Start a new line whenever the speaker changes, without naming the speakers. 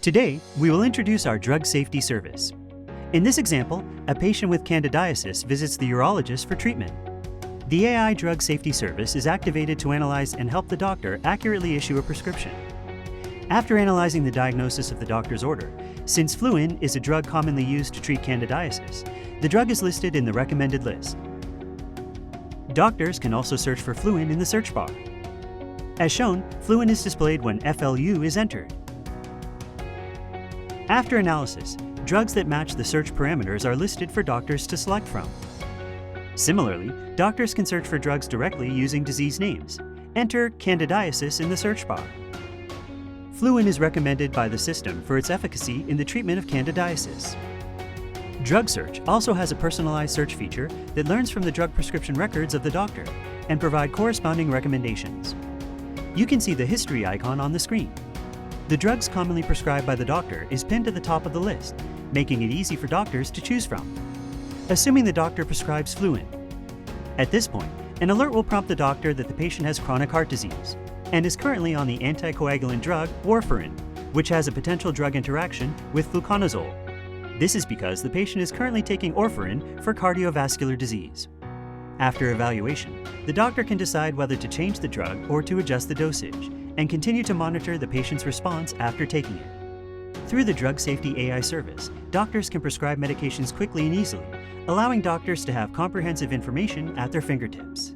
Today, we will introduce our drug safety service. In this example, a patient with candidiasis visits the urologist for treatment. The AI Drug Safety Service is activated to analyze and help the doctor accurately issue a prescription. After analyzing the diagnosis of the doctor's order, since Fluin is a drug commonly used to treat candidiasis, the drug is listed in the recommended list. Doctors can also search for Fluin in the search bar. As shown, Fluin is displayed when FLU is entered. After analysis, drugs that match the search parameters are listed for doctors to select from. Similarly, doctors can search for drugs directly using disease names. Enter candidiasis in the search bar. Fluin is recommended by the system for its efficacy in the treatment of candidiasis. Drug Search also has a personalized search feature that learns from the drug prescription records of the doctor and provide corresponding recommendations. You can see the history icon on the screen. The drugs commonly prescribed by the doctor is pinned to the top of the list, making it easy for doctors to choose from. Assuming the doctor prescribes Fluin. At this point, an alert will prompt the doctor that the patient has chronic heart disease and is currently on the anticoagulant drug warfarin, which has a potential drug interaction with fluconazole. This is because the patient is currently taking warfarin for cardiovascular disease. After evaluation, the doctor can decide whether to change the drug or to adjust the dosage, and continue to monitor the patient's response after taking it. Through the Drug Safety AI service, doctors can prescribe medications quickly and easily, allowing doctors to have comprehensive information at their fingertips.